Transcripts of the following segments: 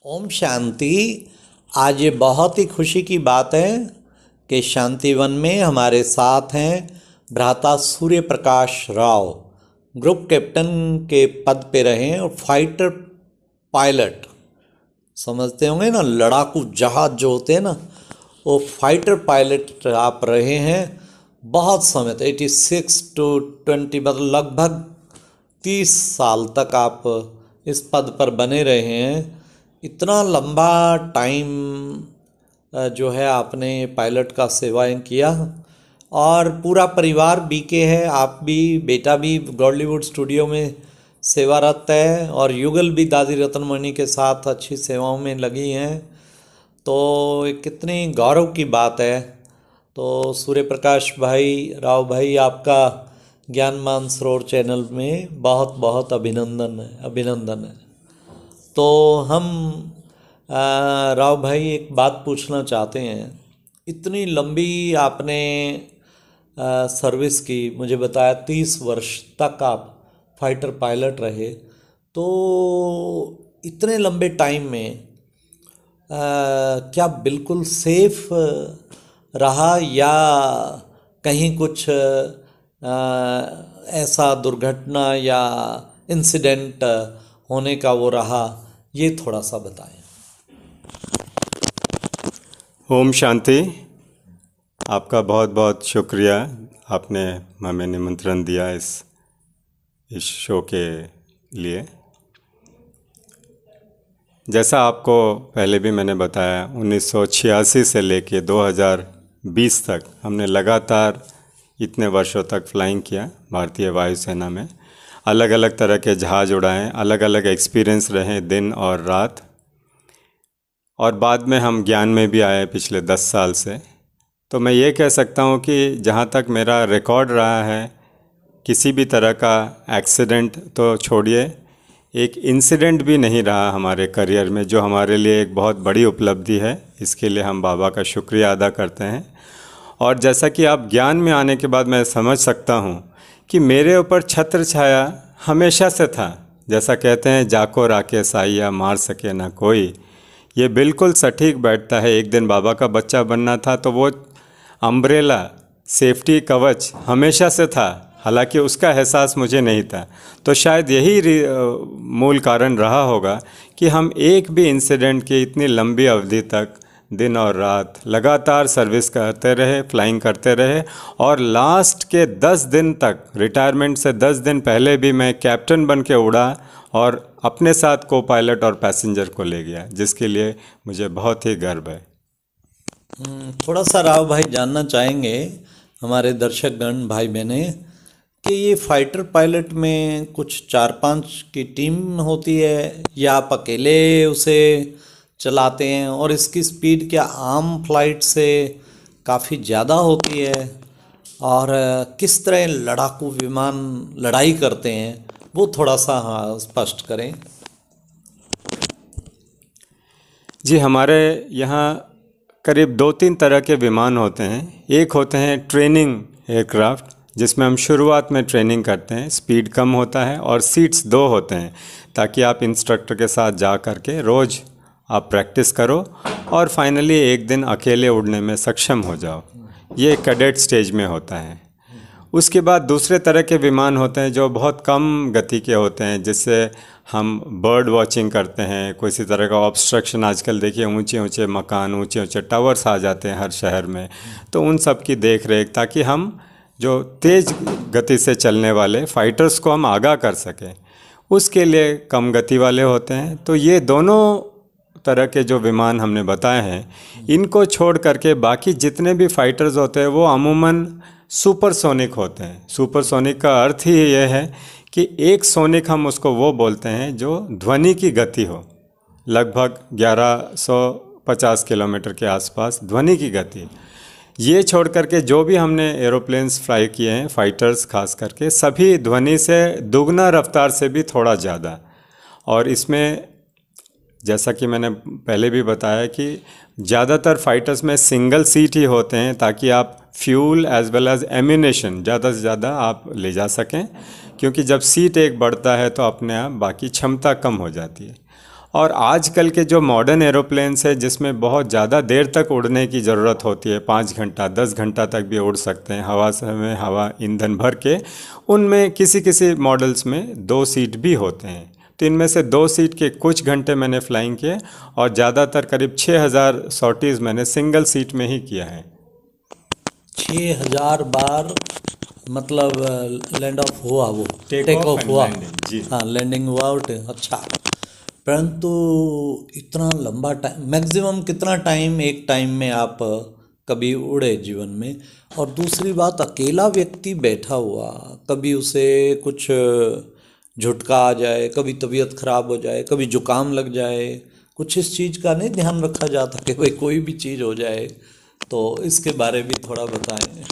ओम शांति। आज ये बहुत ही खुशी की बात है कि शांतिवन में हमारे साथ हैं भ्राता सूर्य प्रकाश राव। ग्रुप कैप्टन के पद पे रहे हैं और फाइटर पायलट, समझते होंगे ना, लड़ाकू जहाज जो होते हैं ना, वो फाइटर पायलट आप रहे हैं बहुत समय तक। 86 to 20 मतलब लगभग 30 साल तक आप इस पद पर बने रहे हैं। इतना लंबा टाइम जो है आपने पायलट का सेवाएं किया और पूरा परिवार बीके है। आप भी, बेटा भी गॉलीवुड स्टूडियो में सेवारत है और युगल भी दादी रत्नमणि के साथ अच्छी सेवाओं में लगी हैं। तो कितनी गौरव की बात है। तो सूर्य प्रकाश भाई, राव भाई, आपका ज्ञानमान सरोवर चैनल में बहुत बहुत अभिनंदन है। तो हम राव भाई एक बात पूछना चाहते हैं। इतनी लंबी आपने सर्विस की, मुझे बताया 30 वर्ष तक आप फाइटर पायलट रहे। तो इतने लंबे टाइम में क्या बिल्कुल सेफ रहा या कहीं कुछ ऐसा दुर्घटना या इंसिडेंट होने का वो रहा, ये थोड़ा सा बताएं। ओम शांति। आपका बहुत बहुत शुक्रिया, आपने हमें निमंत्रण दिया इस शो के लिए। जैसा आपको पहले भी मैंने बताया, 1986 से लेके 2020 तक हमने लगातार इतने वर्षों तक फ्लाइंग किया भारतीय वायुसेना में। अलग अलग तरह के जहाज़ उड़ाएं, अलग अलग एक्सपीरियंस रहे दिन और रात। और बाद में हम ज्ञान में भी आए पिछले 10 साल से। तो मैं ये कह सकता हूँ कि जहाँ तक मेरा रिकॉर्ड रहा है, किसी भी तरह का एक्सीडेंट तो छोड़िए, एक इंसिडेंट भी नहीं रहा हमारे करियर में, जो हमारे लिए एक बहुत बड़ी उपलब्धि है। इसके लिए हम बाबा का शुक्रिया अदा करते हैं। और जैसा कि आप ज्ञान में आने के बाद मैं समझ सकता हूँ कि मेरे ऊपर छत्र छाया हमेशा से था। जैसा कहते हैं, जाको राके साइया मार सके ना कोई, ये बिल्कुल सटीक बैठता है। एक दिन बाबा का बच्चा बनना था तो वो अम्ब्रेला, सेफ्टी कवच हमेशा से था, हालांकि उसका एहसास मुझे नहीं था। तो शायद यही मूल कारण रहा होगा कि हम एक भी इंसिडेंट की इतनी लंबी अवधि तक दिन और रात लगातार सर्विस करते रहे, फ्लाइंग करते रहे। और लास्ट के 10 दिन तक, रिटायरमेंट से 10 दिन पहले भी मैं कैप्टन बन के उड़ा और अपने साथ को पायलट और पैसेंजर को ले गया, जिसके लिए मुझे बहुत ही गर्व है। थोड़ा सा राव भाई जानना चाहेंगे हमारे दर्शकगण भाई बहने कि ये फाइटर पायलट में कुछ 4-5 की टीम होती है या आप अकेले उसे चलाते हैं, और इसकी स्पीड क्या आम फ्लाइट से काफ़ी ज़्यादा होती है, और किस तरह लड़ाकू विमान लड़ाई करते हैं, वो थोड़ा सा स्पष्ट करें। जी, हमारे यहाँ करीब 2-3 तरह के विमान होते हैं। एक होते हैं ट्रेनिंग एयरक्राफ्ट, जिसमें हम शुरुआत में ट्रेनिंग करते हैं, स्पीड कम होता है और सीट्स 2 होते हैं, ताकि आप इंस्ट्रक्टर के साथ जा कर के रोज़ आप प्रैक्टिस करो और फाइनली एक दिन अकेले उड़ने में सक्षम हो जाओ। ये कैडेट स्टेज में होता है। उसके बाद दूसरे तरह के विमान होते हैं जो बहुत कम गति के होते हैं, जिससे हम बर्ड वॉचिंग करते हैं। किसी तरह का ऑब्स्ट्रक्शन, आजकल देखिए ऊंचे ऊंचे मकान, ऊंचे ऊंचे टावर्स आ जाते हैं हर शहर में, तो उन सब की देख रेख, ताकि हम जो तेज़ गति से चलने वाले फाइटर्स को हम आगाह कर सकें, उसके लिए कम गति वाले होते हैं। तो ये दोनों तरह के जो विमान हमने बताए हैं, इनको छोड़ करके बाकी जितने भी फाइटर्स होते हैं वो अमूमन सुपरसोनिक होते हैं। सुपरसोनिक का अर्थ ही ये है कि एक सोनिक हम उसको वो बोलते हैं जो ध्वनि की गति हो, लगभग 1150 किलोमीटर के आसपास ध्वनि की गति। ये छोड़ करके जो भी हमने एरोप्लेन्स फ्लाई किए हैं, फाइटर्स खास करके, सभी ध्वनि से दुगना रफ्तार से भी थोड़ा ज़्यादा। और इसमें जैसा कि मैंने पहले भी बताया कि ज़्यादातर फाइटर्स में सिंगल सीट ही होते हैं, ताकि आप fuel as well as ammunition ज़्यादा से ज़्यादा आप ले जा सकें, क्योंकि जब सीट एक बढ़ता है तो अपने आप बाकी क्षमता कम हो जाती है। और आजकल के जो मॉडर्न एरोप्लेन्स है जिसमें बहुत ज़्यादा देर तक उड़ने की ज़रूरत होती है, 5 घंटा 10 घंटा तक भी उड़ सकते हैं हवा से, में हवा ईंधन भर के, उनमें किसी किसी मॉडल्स में 2 सीट भी होते हैं। तो इनमें से 2 सीट के कुछ घंटे मैंने फ्लाइंग किए और ज़्यादातर करीब 6000 सॉर्टीज़ मैंने सिंगल सीट में ही किया है। 6000 बार मतलब लैंड ऑफ हुआ, वो टेक ऑफ and हुआ, landing, जी। हाँ लैंडिंग हुआ और अच्छा। परंतु इतना लंबा टाइम, मैक्सिमम कितना टाइम एक टाइम में आप कभी उड़े जीवन में? और दूसरी बात, अकेला व्यक्ति बैठा हुआ, कभी उसे कुछ झुटका आ जाए, कभी तबीयत खराब हो जाए, कभी जुकाम लग जाए, कुछ इस चीज़ का नहीं ध्यान रखा जाता कि भाई कोई भी चीज़ हो जाए? तो इसके बारे में थोड़ा बताएं।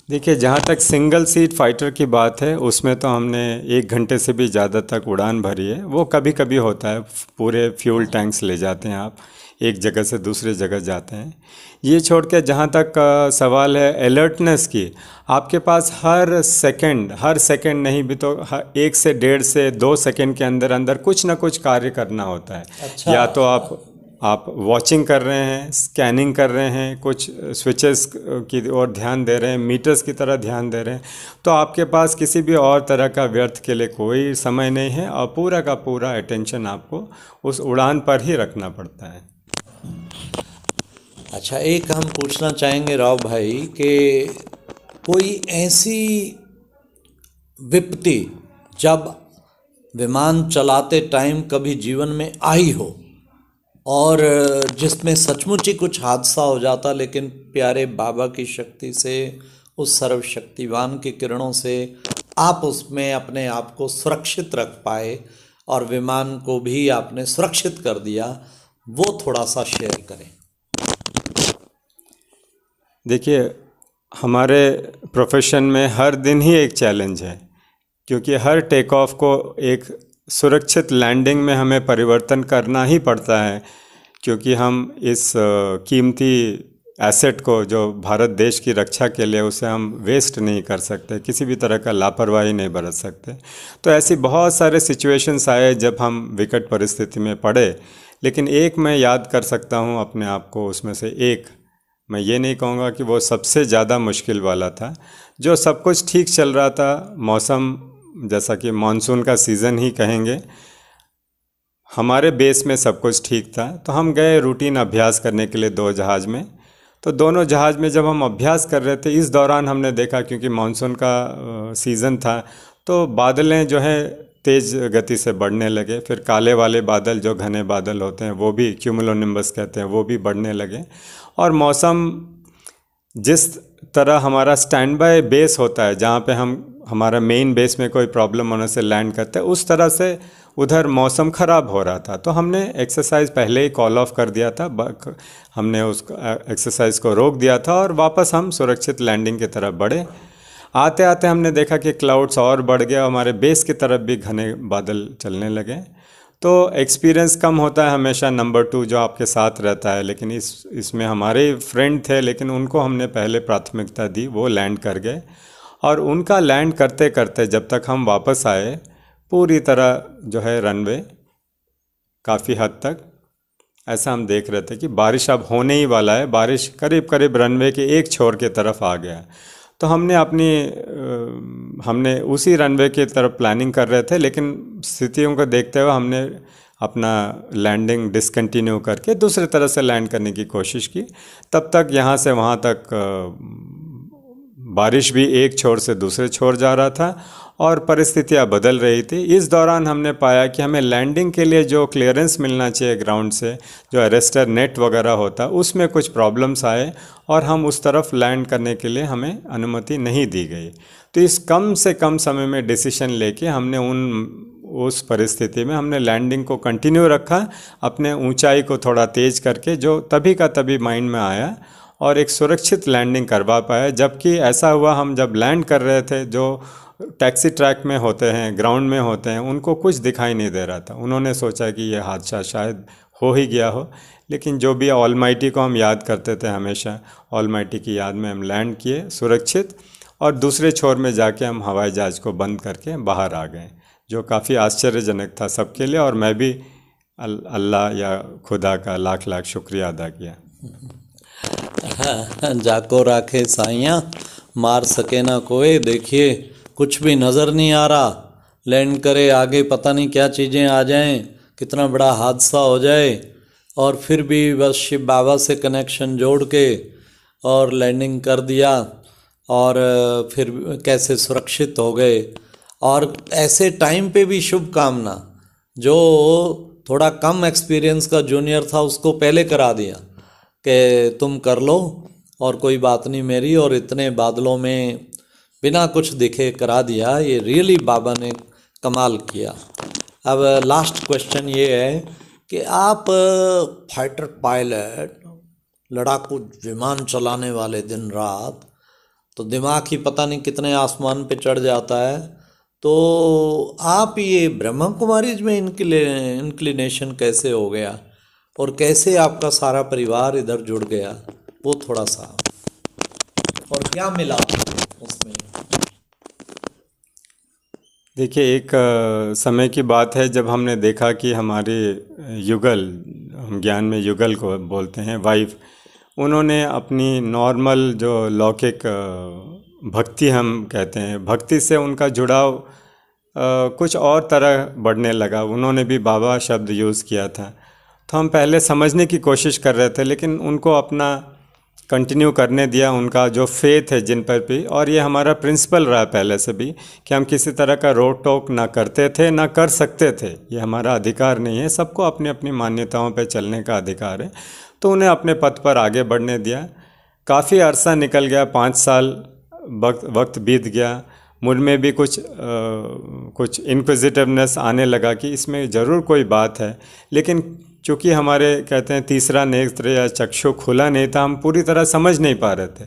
देखिए, जहाँ तक सिंगल सीट फाइटर की बात है उसमें तो हमने 1 घंटे से भी ज़्यादा तक उड़ान भरी है। वो कभी कभी होता है, पूरे फ्यूल टैंक्स ले जाते हैं आप, एक जगह से दूसरी जगह जाते हैं। ये छोड़ के जहाँ तक सवाल है अलर्टनेस की, आपके पास हर सेकंड नहीं भी तो 1 से 1.5 से 2 सेकंड के अंदर अंदर कुछ ना कुछ कार्य करना होता है। अच्छा। या तो आप वॉचिंग कर रहे हैं, स्कैनिंग कर रहे हैं, कुछ स्विचेस की ओर ध्यान दे रहे हैं, मीटर्स की तरह ध्यान दे रहे हैं, तो आपके पास किसी भी और तरह का व्यर्थ के लिए कोई समय नहीं है और पूरा का पूरा अटेंशन आपको उस उड़ान पर ही रखना पड़ता है। अच्छा, एक हम पूछना चाहेंगे राव भाई कि कोई ऐसी विपत्ति जब विमान चलाते टाइम कभी जीवन में आई हो और जिसमें सचमुच ही कुछ हादसा हो जाता, लेकिन प्यारे बाबा की शक्ति से, उस सर्वशक्तिवान की किरणों से आप उसमें अपने आप को सुरक्षित रख पाए और विमान को भी आपने सुरक्षित कर दिया, वो थोड़ा सा शेयर करें। देखिए, हमारे प्रोफेशन में हर दिन ही एक चैलेंज है, क्योंकि हर टेक ऑफ को एक सुरक्षित लैंडिंग में हमें परिवर्तन करना ही पड़ता है, क्योंकि हम इस कीमती एसेट को जो भारत देश की रक्षा के लिए, उसे हम वेस्ट नहीं कर सकते, किसी भी तरह का लापरवाही नहीं बरत सकते। तो ऐसी बहुत सारे सिचुएशंस आए जब हम विकट परिस्थिति में पड़े, लेकिन एक मैं याद कर सकता हूँ अपने आप को, उसमें से एक, मैं ये नहीं कहूँगा कि वो सबसे ज़्यादा मुश्किल वाला था। जो सब कुछ ठीक चल रहा था, मौसम जैसा कि मानसून का सीज़न ही कहेंगे, हमारे बेस में सब कुछ ठीक था, तो हम गए रूटीन अभ्यास करने के लिए 2 जहाज़ में। तो दोनों जहाज़ में जब हम अभ्यास कर रहे थे, इस दौरान हमने देखा, क्योंकि मानसून का सीज़न था, तो बादलें जो हैं तेज़ गति से बढ़ने लगे। फिर काले वाले बादल, जो घने बादल होते हैं, वो भी क्यूमुलोनिम्बस कहते हैं, वो भी बढ़ने लगे। और मौसम जिस तरह हमारा स्टैंड बाय बेस होता है, जहाँ पे हमारा मेन बेस में कोई प्रॉब्लम होने से लैंड करते हैं, उस तरह से उधर मौसम ख़राब हो रहा था। तो हमने एक्सरसाइज पहले ही कॉल ऑफ कर दिया था, हमने उस एक्सरसाइज को रोक दिया था और वापस हम सुरक्षित लैंडिंग की तरफ बढ़े। आते आते हमने देखा कि क्लाउड्स और बढ़ गया, हमारे बेस की तरफ भी घने बादल चलने लगे। तो एक्सपीरियंस कम होता है हमेशा नंबर 2 जो आपके साथ रहता है, लेकिन इसमें हमारे फ्रेंड थे, लेकिन उनको हमने पहले प्राथमिकता दी, वो लैंड कर गए। और उनका लैंड करते करते जब तक हम वापस आए, पूरी तरह जो है रनवे काफ़ी हद तक ऐसा हम देख रहे थे कि बारिश अब होने ही वाला है, बारिश करीब करीब रनवे के एक छोर की तरफ आ गया। तो हमने उसी रनवे की तरफ प्लानिंग कर रहे थे, लेकिन स्थितियों को देखते हुए हमने अपना लैंडिंग डिसकंटिन्यू करके दूसरे तरह से लैंड करने की कोशिश की। तब तक यहाँ से वहाँ तक बारिश भी एक छोर से दूसरे छोर जा रहा था और परिस्थितियाँ बदल रही थी। इस दौरान हमने पाया कि हमें लैंडिंग के लिए जो क्लियरेंस मिलना चाहिए ग्राउंड से, जो अरेस्टर नेट वगैरह होता, उसमें कुछ प्रॉब्लम्स आए और हम उस तरफ लैंड करने के लिए हमें अनुमति नहीं दी गई। तो इस कम से कम समय में डिसीजन लेके हमने उस परिस्थिति में हमने लैंडिंग को कंटिन्यू रखा, अपने ऊंचाई को थोड़ा तेज़ करके, जो तभी का तभी माइंड में आया, और एक सुरक्षित लैंडिंग करवा पाया। जबकि ऐसा हुआ, हम जब लैंड कर रहे थे, जो टैक्सी ट्रैक में होते हैं, ग्राउंड में होते हैं, उनको कुछ दिखाई नहीं दे रहा था। उन्होंने सोचा कि ये हादसा शायद हो ही गया हो, लेकिन जो भी ऑलमाइटी को हम याद करते थे हमेशा, ऑलमाइटी की याद में हम लैंड किए सुरक्षित, और दूसरे छोर में जाके हम हवाई जहाज़ को बंद करके बाहर आ गए, जो काफ़ी आश्चर्यजनक था सबके लिए, और मैं भी अल्लाह या खुदा का लाख लाख शुक्रिया अदा किया। जाको राखे साइयाँ मार सके ना कोई। देखिए कुछ भी नज़र नहीं आ रहा, लैंड करे आगे पता नहीं क्या चीज़ें आ जाएं, कितना बड़ा हादसा हो जाए, और फिर भी बस शिव बाबा से कनेक्शन जोड़ के और लैंडिंग कर दिया, और फिर कैसे सुरक्षित हो गए। और ऐसे टाइम पे भी शुभकामना, जो थोड़ा कम एक्सपीरियंस का जूनियर था उसको पहले करा दिया कि तुम कर लो और कोई बात नहीं मेरी, और इतने बादलों में बिना कुछ दिखे करा दिया। ये रियली बाबा ने कमाल किया। अब लास्ट क्वेश्चन ये है कि आप फाइटर पायलट, लड़ाकू विमान चलाने वाले दिन रात, तो दिमाग ही पता नहीं कितने आसमान पे चढ़ जाता है, तो आप ये ब्रह्मा कुमारीज में इंक्लिनेशन कैसे हो गया, और कैसे आपका सारा परिवार इधर जुड़ गया, वो थोड़ा सा, और क्या मिला उसमें? देखिए, एक समय की बात है जब हमने देखा कि हमारे युगल, हम ज्ञान में युगल को बोलते हैं, वाइफ, उन्होंने अपनी नॉर्मल जो लौकिक भक्ति हम कहते हैं, भक्ति से उनका जुड़ाव कुछ और तरह बढ़ने लगा। उन्होंने भी बाबा शब्द यूज़ किया था। तो हम पहले समझने की कोशिश कर रहे थे, लेकिन उनको अपना कंटिन्यू करने दिया, उनका जो फेथ है जिन पर भी। और ये हमारा प्रिंसिपल रहा पहले से भी कि हम किसी तरह का रोक टोक ना करते थे, ना कर सकते थे। ये हमारा अधिकार नहीं है, सबको अपनी अपनी मान्यताओं पर चलने का अधिकार है। तो उन्हें अपने पथ पर आगे बढ़ने दिया। काफ़ी अरसा निकल गया, 5 साल वक्त बीत गया। मुझ में भी कुछ इनक्विजिटिवनेस आने लगा कि इसमें ज़रूर कोई बात है, लेकिन चूँकि हमारे कहते हैं तीसरा नेत्र या चक्षु खुला नहीं था, हम पूरी तरह समझ नहीं पा रहे थे।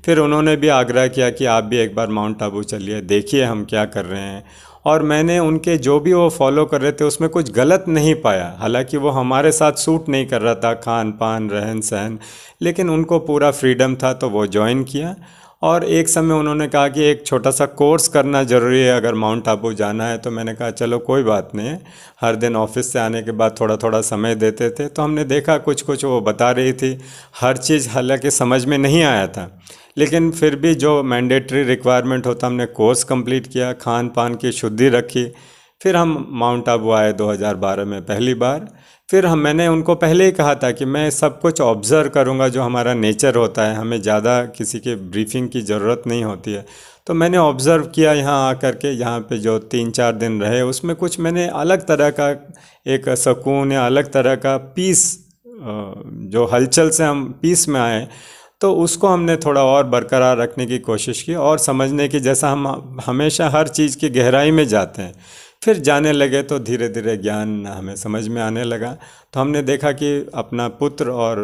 फिर उन्होंने भी आग्रह किया कि आप भी एक बार माउंट आबू चलिए, देखिए हम क्या कर रहे हैं। और मैंने उनके जो भी वो फॉलो कर रहे थे उसमें कुछ गलत नहीं पाया, हालांकि वो हमारे साथ सूट नहीं कर रहा था, खान पान रहन सहन, लेकिन उनको पूरा फ्रीडम था, तो वो ज्वाइन किया। और एक समय उन्होंने कहा कि एक छोटा सा कोर्स करना ज़रूरी है अगर माउंट आबू जाना है। तो मैंने कहा चलो कोई बात नहीं है। हर दिन ऑफिस से आने के बाद थोड़ा थोड़ा समय देते थे, तो हमने देखा कुछ कुछ वो बता रही थी। हर चीज़ हालांकि समझ में नहीं आया था, लेकिन फिर भी जो मैंडेटरी रिक्वायरमेंट होता हमने कोर्स कंप्लीट किया, खान पान की शुद्धि रखी। फिर हम माउंट आबू आए 2012 में पहली बार। फिर मैंने उनको पहले ही कहा था कि मैं सब कुछ ऑब्ज़र्व करूंगा, जो हमारा नेचर होता है, हमें ज़्यादा किसी के ब्रीफिंग की ज़रूरत नहीं होती है। तो मैंने ऑब्ज़र्व किया यहाँ आकर के, यहाँ पे जो 3-4 दिन रहे उसमें कुछ मैंने अलग तरह का एक सुकून या अलग तरह का पीस, जो हलचल से हम पीस में आए, तो उसको हमने थोड़ा और बरकरार रखने की कोशिश की और समझने की, जैसा हम हमेशा हर चीज़ की गहराई में जाते हैं। फिर जाने लगे तो धीरे धीरे ज्ञान हमें समझ में आने लगा। तो हमने देखा कि अपना पुत्र और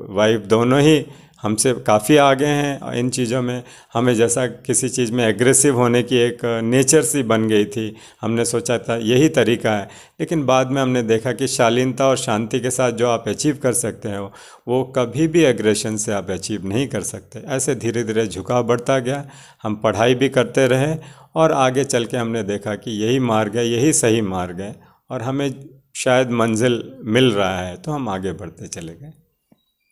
वाइफ दोनों ही हमसे काफ़ी आगे हैं इन चीज़ों में। हमें जैसा किसी चीज़ में एग्रेसिव होने की एक नेचर सी बन गई थी, हमने सोचा था यही तरीका है, लेकिन बाद में हमने देखा कि शालीनता और शांति के साथ जो आप अचीव कर सकते हैं वो कभी भी एग्रेशन से आप अचीव नहीं कर सकते। ऐसे धीरे धीरे झुकाव बढ़ता गया। हम पढ़ाई भी करते रहे और आगे चल के हमने देखा कि यही मार्ग है, यही सही मार्ग है और हमें शायद मंजिल मिल रहा है, तो हम आगे बढ़ते चले गए।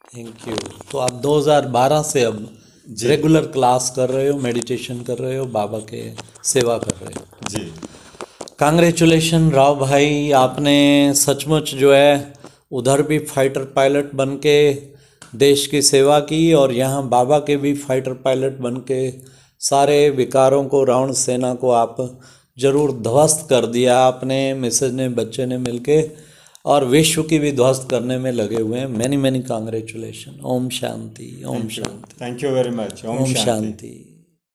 Thank you. तो आप 2012 से अब रेगुलर क्लास कर रहे हो, मेडिटेशन कर रहे हो, बाबा के सेवा कर रहे हो। जी, कांग्रेचुलेशन राव भाई, आपने सचमुच जो है उधर भी फाइटर पायलट बन के देश की सेवा की और यहाँ बाबा के भी फाइटर पायलट बन के सारे विकारों को, रावण सेना को आप जरूर ध्वस्त कर दिया आपने, मिसेज ने, बच्चे ने मिलके, और विश्व की भी ध्वस्त करने में लगे हुए हैं। Many many congratulation. ओम शांति, ओम शांति, थैंक यू वेरी मच। ओम शांति।